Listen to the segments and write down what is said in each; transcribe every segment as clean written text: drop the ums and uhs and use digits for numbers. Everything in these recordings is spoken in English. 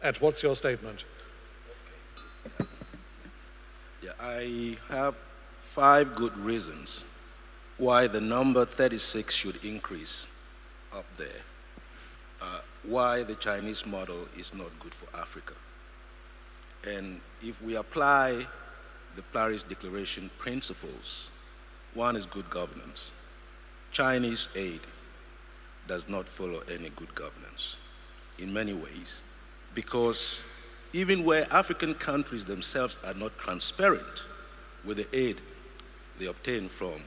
Ed, what's your statement? Yeah, I have 5 good reasons why the number 36 should increase up there, why the Chinese model is not good for Africa. And if we apply the Paris Declaration principles, one is good governance. Chinese aid does not follow any good governance in many ways, because even where African countries themselves are not transparent with the aid they obtain from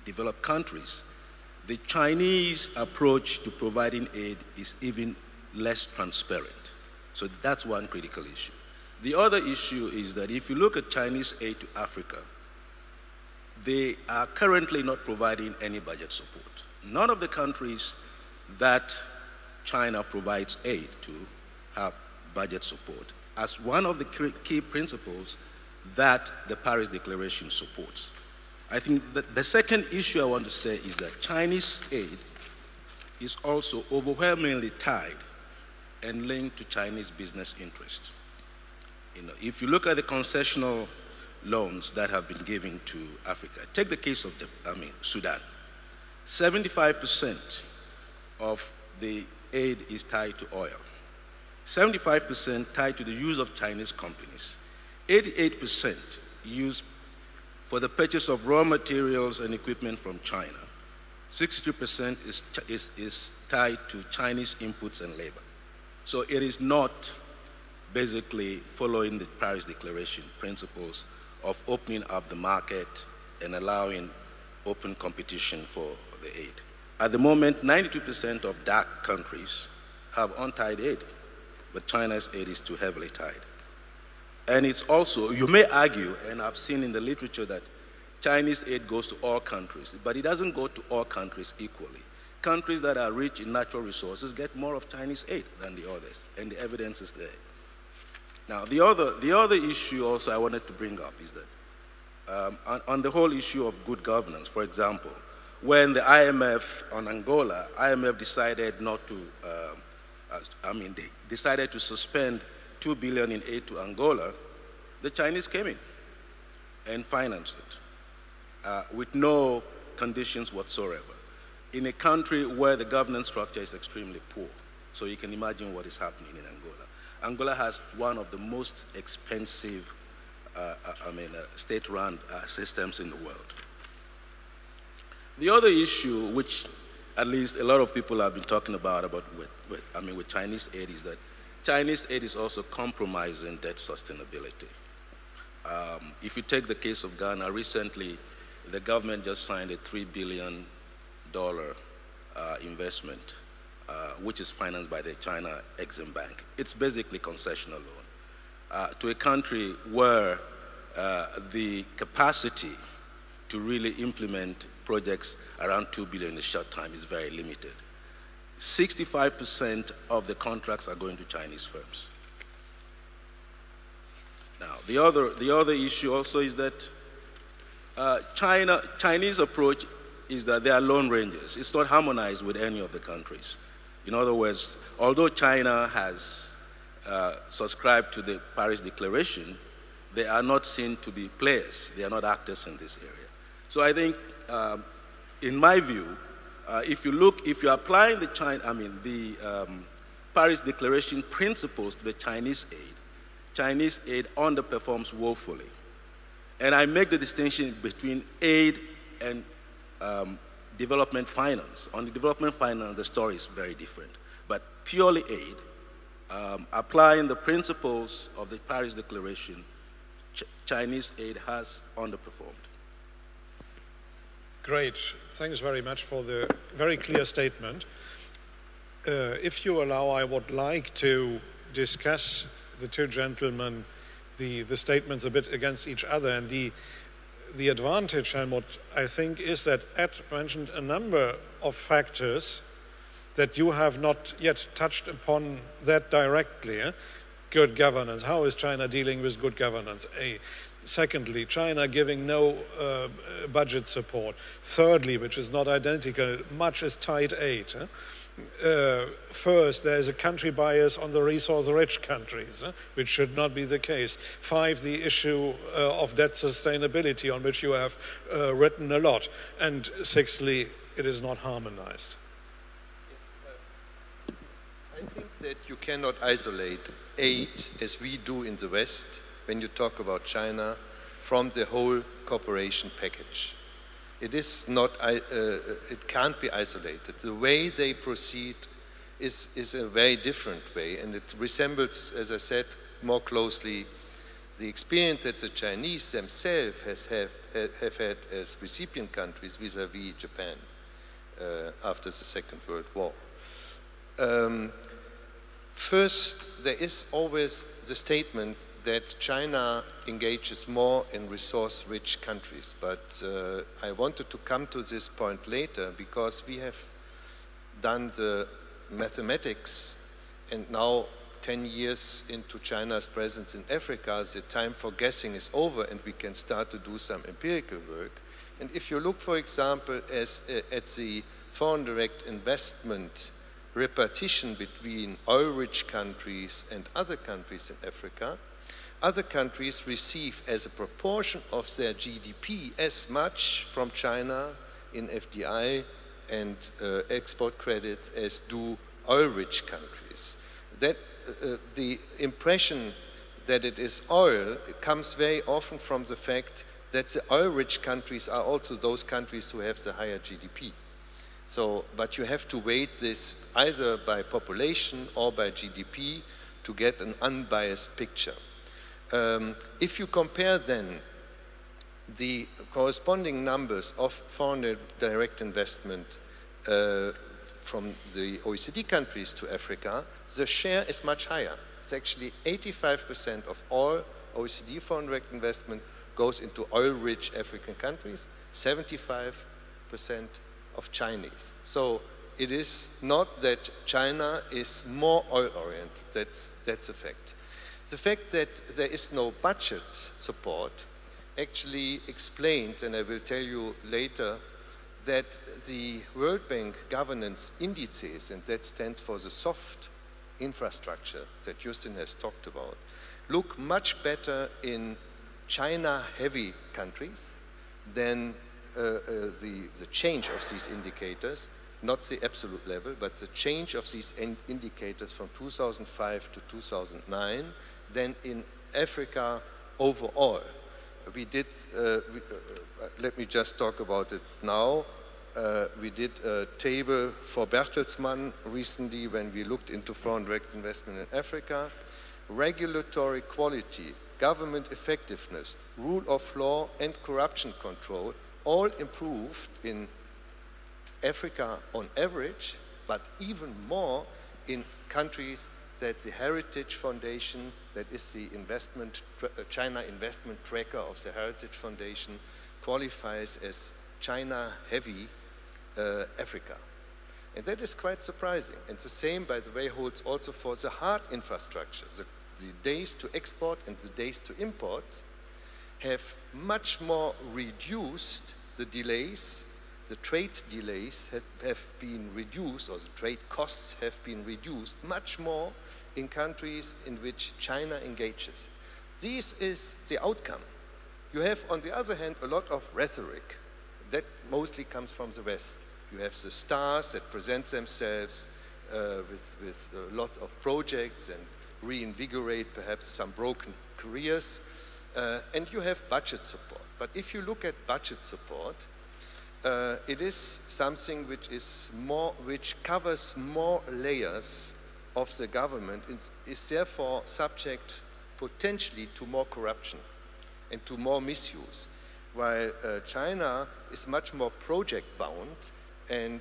developed countries, the Chinese approach to providing aid is even less transparent. So that's one critical issue. The other issue is that if you look at Chinese aid to Africa, they are currently not providing any budget support. None of the countries that China provides aid to have budget support as one of the key principles that the Paris Declaration supports. I think that the second issue I want to say is that Chinese aid is also overwhelmingly tied and linked to Chinese business interests. If you look at the concessional loans that have been given to Africa, take the case of Sudan. 75% of the aid is tied to oil. 75% tied to the use of Chinese companies. 88% used for the purchase of raw materials and equipment from China. 62% is tied to Chinese inputs and labor. So it is not basically following the Paris Declaration principles of opening up the market and allowing open competition for the aid. At the moment, 92% of DAC countries have untied aid, but China's aid is too heavily tied. And it's also, you may argue, and I've seen in the literature that Chinese aid goes to all countries, but it doesn't go to all countries equally. Countries that are rich in natural resources get more of Chinese aid than the others, and the evidence is there. Now, the other issue also I wanted to bring up is that on the whole issue of good governance, for example, when the IMF on Angola, IMF decided not to, they decided to suspend $2 billion in aid to Angola, the Chinese came in and financed it with no conditions whatsoever, in a country where the governance structure is extremely poor. So you can imagine what is happening in Angola. Angola has one of the most expensive state-run systems in the world. The other issue, which at least a lot of people have been talking about with Chinese aid, is that Chinese aid is also compromising debt sustainability. If you take the case of Ghana, recently the government just signed a $3 billion investment, which is financed by the China Exim Bank. It's basically concessional loan to a country where the capacity to really implement projects around $2 billion in a short time is very limited. 65% of the contracts are going to Chinese firms. Now, the other issue also is that Chinese approach is that they are lone rangers. It's not harmonized with any of the countries. In other words, although China has subscribed to the Paris Declaration, they are not seen to be players. They are not actors in this area. So I think, in my view, if you're applying the Paris Declaration principles to the Chinese aid underperforms woefully. And I make the distinction between aid and development finance. On the development finance, the story is very different. But purely aid, applying the principles of the Paris Declaration, Chinese aid has underperformed. Great. Thanks very much for the very clear statement. If you allow, I would like to discuss the two gentlemen, the statements a bit against each other. And the advantage, Helmut, I think, is that Ed mentioned a number of factors that you have not yet touched upon that directly. Good governance. How is China dealing with good governance? Secondly, China giving no budget support. Thirdly, which is not identical, much is tied aid. First, there is a country bias on the resource-rich countries, which should not be the case. 5, the issue of debt sustainability, on which you have written a lot. And 6thly, it is not harmonized. I think that you cannot isolate aid, as we do in the West, when you talk about China, from the whole cooperation package. It is not, it can't be isolated. The way they proceed is a very different way, and it resembles, as I said, more closely the experience that the Chinese themselves have had as recipient countries vis-à-vis Japan after the Second World War. First, there is always the statement that China engages more in resource-rich countries, but I wanted to come to this point later because we have done the mathematics, and now 10 years into China's presence in Africa, the time for guessing is over and we can start to do some empirical work. And if you look, for example, at the foreign direct investment repartition between oil-rich countries and other countries in Africa, other countries receive as a proportion of their GDP as much from China in FDI and export credits as do oil-rich countries. That the impression that it is oil comes very often from the fact that the oil-rich countries are also those countries who have the higher GDP. So, but you have to weight this either by population or by GDP to get an unbiased picture. If you compare then the corresponding numbers of foreign direct investment from the OECD countries to Africa, the share is much higher. It's actually 85% of all OECD foreign direct investment goes into oil-rich African countries, 75% of Chinese. So it is not that China is more oil-oriented, that's a fact. The fact that there is no budget support actually explains, and I will tell you later, that the World Bank governance indices, and that stands for the soft infrastructure that Justin has talked about, look much better in China-heavy countries than the change of these indicators, not the absolute level, but the change of these indicators from 2005 to 2009, than in Africa overall. We did, let me just talk about it now. We did a table for Bertelsmann recently when we looked into foreign direct investment in Africa. Regulatory quality, government effectiveness, rule of law and corruption control all improved in Africa on average, but even more in countries that the Heritage Foundation, that is the China investment tracker of the Heritage Foundation, qualifies as China-heavy Africa. And that is quite surprising. And the same, by the way, holds also for the hard infrastructure. The days to export and the days to import have much more reduced the delays. The trade delays have been reduced, or the trade costs have been reduced much more in countries in which China engages. This is the outcome. You have, on the other hand, a lot of rhetoric that mostly comes from the West. You have the stars that present themselves with a lot of projects and reinvigorate perhaps some broken careers, and you have budget support. But if you look at budget support, it is something which covers more layers of the government, is therefore subject potentially to more corruption and to more misuse, while China is much more project-bound and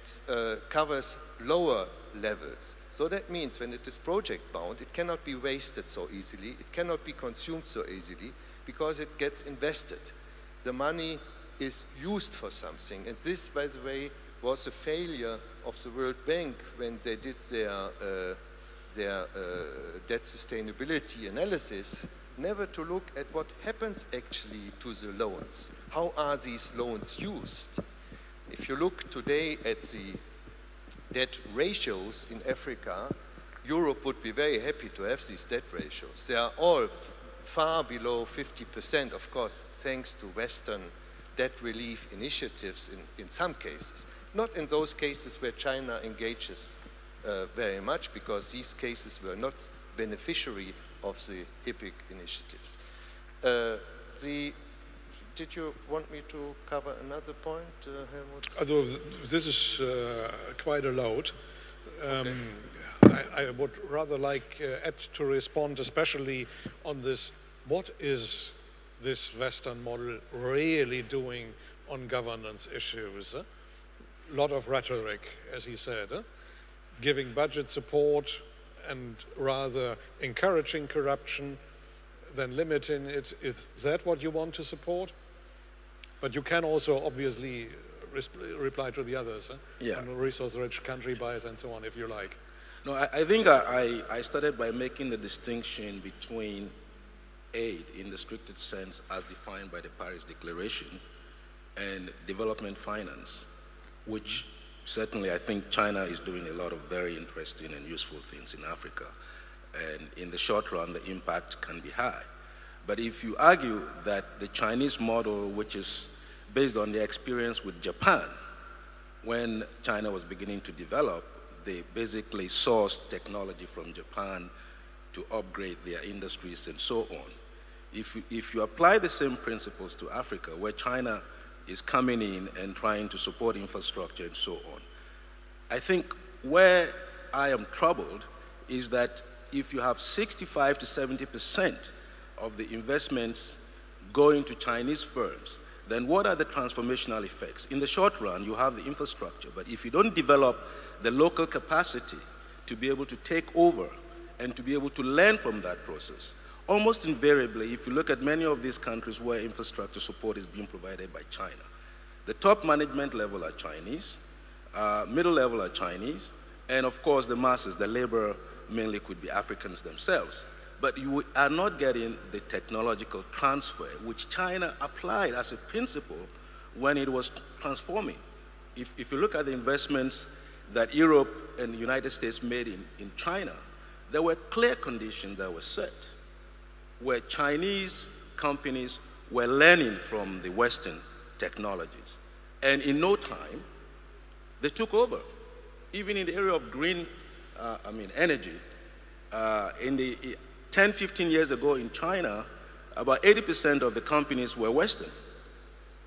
covers lower levels. So that means when it is project-bound, it cannot be wasted so easily, it cannot be consumed so easily, because it gets invested. The money is used for something. And this, by the way, was a failure of the World Bank when they did their debt sustainability analysis never to look at what happens actually to the loans. How are these loans used? If you look today at the debt ratios in Africa, Europe would be very happy to have these debt ratios. They are all far below 50%, of course, thanks to Western debt relief initiatives in some cases. Not in those cases where China engages very much, because these cases were not beneficiary of the HIPIC initiatives. Did you want me to cover another point, Helmut? Although this is quite a load. Okay. I would rather like Ed to respond, especially on this. What is this Western model really doing on governance issues? A lot of rhetoric, as he said, giving budget support and rather encouraging corruption than limiting it. Is that what you want to support? But you can also obviously reply to the others, Yeah. on resource-rich country bias and so on, if you like. No, I think I started by making the distinction between aid in the strictest sense as defined by the Paris Declaration and development finance, which certainly I think China is doing a lot of very interesting and useful things in Africa. And in the short run, the impact can be high. But if you argue that the Chinese model, which is based on the experience with Japan, when China was beginning to develop, they basically sourced technology from Japan to upgrade their industries and so on. If you apply the same principles to Africa, where China is coming in and trying to support infrastructure and so on, I think where I am troubled is that if you have 65 to 70% of the investments going to Chinese firms, then what are the transformational effects? In the short run, you have the infrastructure, but if you don't develop the local capacity to be able to take over and to be able to learn from that process, almost invariably, if you look at many of these countries where infrastructure support is being provided by China, the top management level are Chinese, middle level are Chinese, and of course the masses, the labor mainly could be Africans themselves. But you are not getting the technological transfer which China applied as a principle when it was transforming. If you look at the investments that Europe and the United States made in China, there were clear conditions that were set where Chinese companies were learning from the Western technologies. And in no time, they took over. Even in the area of green energy, in the 10, 15 years ago in China, about 80% of the companies were Western.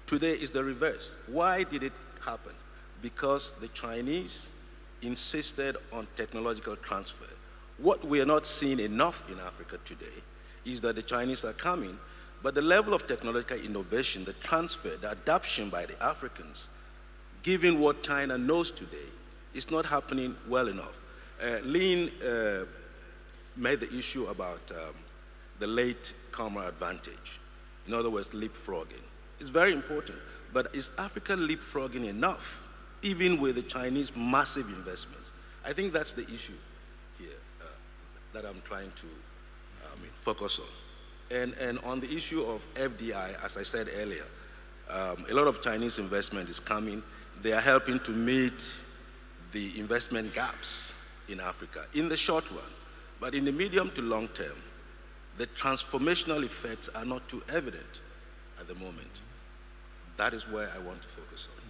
Today is the reverse. Why did it happen? Because the Chinese insisted on technological transfer. What we are not seeing enough in Africa today is that the Chinese are coming, but the level of technological innovation, the transfer, the adoption by the Africans, given what China knows today, is not happening well enough. Lin made the issue about the late comer advantage. In other words, leapfrogging. It's very important, but is Africa leapfrogging enough, even with the Chinese massive investments? I think that's the issue here that I'm trying to focus on. And on the issue of FDI, as I said earlier, a lot of Chinese investment is coming. They are helping to meet the investment gaps in Africa in the short run. But in the medium to long term, the transformational effects are not too evident at the moment. That is where I want to focus on.